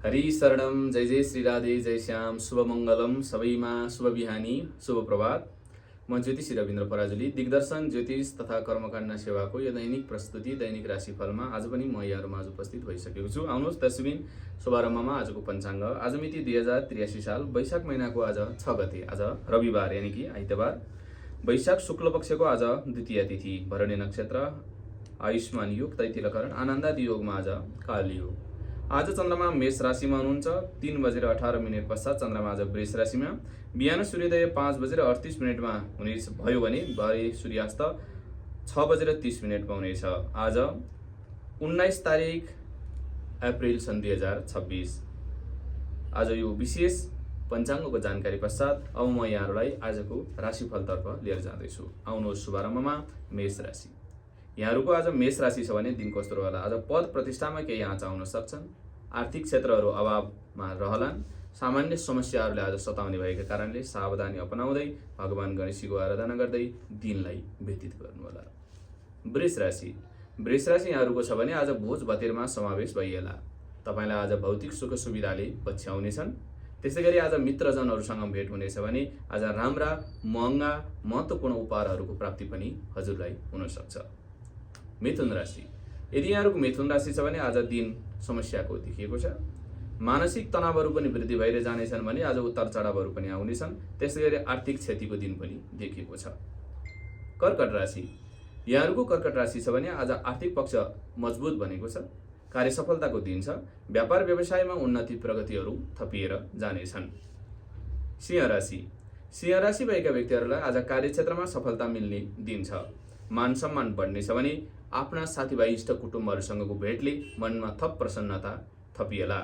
हरि शरणम जय जय श्री राधे जय श्याम शुभ मङ्गलम सबैमा शुभ बिहानी शुभ प्रभात। म ज्योतिषी रविन्द्र पराजुली दिग्दर्शन ज्योतिष तथा कर्मकाण्ड सेवाको यो दैनिक प्रस्तुति दैनिक राशिफलमा आज पनि म यहाँहरूमा उपस्थित भइसकेको छु। आउनुहोस् दर्शकबिन शुभारम्भमा आजको पञ्चाङ्ग। आज मिति 2083 साल वैशाख महिनाको आज 6 गते, आज रविबार यानि कि आइतबार, वैशाख शुक्ल पक्षको आज द्वितीय तिथि, भरणी नक्षत्र, आयुष्मान योग, तैतिलकरण, आनन्दादि योगमा आज काल योग। आज चन्द्रमा मेष राशिमा हुनुहुन्छ। 3:18 पश्चात चन्द्रमा आज वृष राशिमा, बिहान सूर्योदय 5:38 हुने भयो भने भरे सूर्यास्त 6:30 हुनेछ। आज 19 तारिक अप्रिल सन् 2026। आज यो विशेष पञ्चाङ्गको जानकारी पश्चात अब म यहाँहरूलाई आजको राशिफलतर्फ लिएर जाँदैछु। आउनुहोस् शुभारम्भमा मेष राशि। यहाँहरूको आज मेष राशि छ भने दिन कस्तो रहला। आज पद प्रतिष्ठामा केही आँचा आउन सक्छन्। आर्थिक क्षेत्रहरू अभावमा रहलान्। सामान्य समस्याहरूले आज सताउने भएका कारणले सावधानी अपनाउँदै भगवान गणेशजीको आराधना गर्दै दिनलाई व्यतीत गर्नुहोला। वृष राशि। वृष राशि यहाँहरूको छ भने आज भोज भतेरमा समावेश भइएला। तपाईँलाई आज भौतिक सुख सुविधाले पछ्याउनेछन्। त्यसै गरी आज मित्रजनहरूसँग भेट हुनेछ भने आज राम्रा महँगा महत्त्वपूर्ण उपहारहरूको प्राप्ति पनि हजुरलाई हुन सक्छ। मिथुन राशि। यदि यहाँहरूको मिथुन राशि छ भने आज दिन समस्याको देखिएको छ। मानसिक तनावहरू पनि वृद्धि भएर जानेछन् भने आज उतार चढावहरू पनि आउनेछन्। त्यसै गरी आर्थिक क्षतिको दिन पनि देखिएको छ। कर्कट राशि। यहाँहरूको कर्कट राशि छ भने आज आर्थिक पक्ष मजबुत बनेको छ। कार्य सफलताको दिन छ। व्यापार व्यवसायमा उन्नति प्रगतिहरू थपिएर जानेछन्। सिंह राशि। सिंह राशि भएका व्यक्तिहरूलाई आज कार्यक्षेत्रमा सफलता मिल्ने दिन छ। मान सम्मान बढ्नेछ भने आफ्ना साथीभाइ इष्ट कुटुम्बहरूसँगको भेटले मनमा थप प्रसन्नता थपिएला।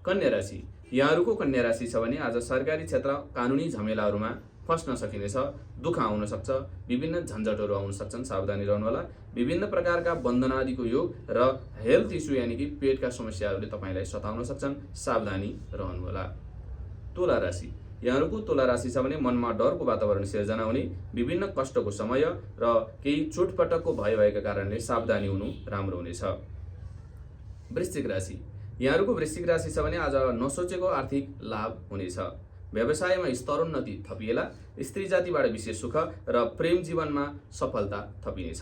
कन्या राशि। यहाँहरूको कन्या राशि छ भने आज सरकारी क्षेत्र कानुनी झमेलाहरूमा फस्न सकिनेछ। दुःख आउन सक्छ। विभिन्न झन्झटहरू आउन सक्छन्, सावधानी रहनुहोला। विभिन्न प्रकारका बन्धनादिको योग र हेल्थ इस्यु यानि कि पेटका समस्याहरूले तपाईँलाई सताउन सक्छन्, सावधानी रहनुहोला। तुला राशि। यहाँहरूको तुला राशि छ भने मनमा डरको वातावरण सिर्जना हुने, विभिन्न कष्टको समय र केही चोटपटकको भय भएका कारणले सावधानी हुनु राम्रो हुनेछ। वृश्चिक राशि। यहाँहरूको वृश्चिक राशि छ भने आज नसोचेको आर्थिक लाभ हुनेछ। व्यवसायमा स्तरोन्नति थपिएला। स्त्री जातिबाट विशेष सुख र प्रेम जीवनमा सफलता थपिनेछ।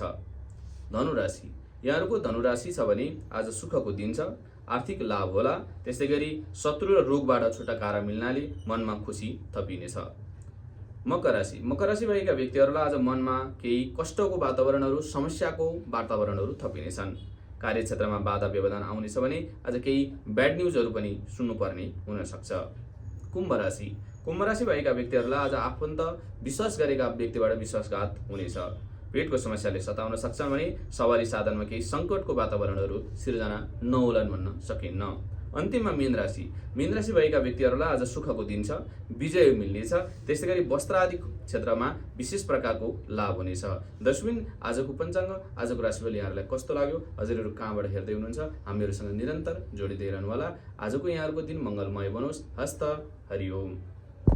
धनुराशि। यहाँहरूको धनुराशि छ भने आज सुखको दिन छ। आर्थिक लाभ होला। त्यसै गरी शत्रु र रोगबाट छुटकारा मिल्नाले मनमा खुसी थपिनेछ। मकर राशि। मकर राशि भएका व्यक्तिहरूलाई आज मनमा केही कष्टको वातावरणहरू, समस्याको वातावरणहरू थपिनेछन्। कार्यक्षेत्रमा बाधा व्यवधान आउनेछ भने आज केही ब्याड न्युजहरू पनि सुन्नुपर्ने हुन सक्छ। कुम्भ राशि। कुम्भ राशि भएका व्यक्तिहरूलाई आज आफन्त विश्वास गरेका व्यक्तिबाट विश्वासघात हुनेछ। पेटको समस्याले सताउन सक्छ भने सवारी साधनमा केही सङ्कटको वातावरणहरू सिर्जना नहोलान् भन्न सकिन्न। अन्तिममा मीन राशि। मीन राशि भएका व्यक्तिहरूलाई आज सुखको दिन छ। विजय मिल्नेछ। त्यसै गरी वस्त्र आदि क्षेत्रमा विशेष प्रकारको लाभ हुनेछ। दर्शकबिन आजको पञ्चाङ्ग, आजको राशिफल यहाँहरूलाई कस्तो लाग्यो? हजुरहरू कहाँबाट हेर्दै हुनुहुन्छ? हामीहरूसँग निरन्तर जोडिँदै रहनुहोला। आजको यहाँहरूको दिन मङ्गलमय बनोस्। हस्त। हरि ओम।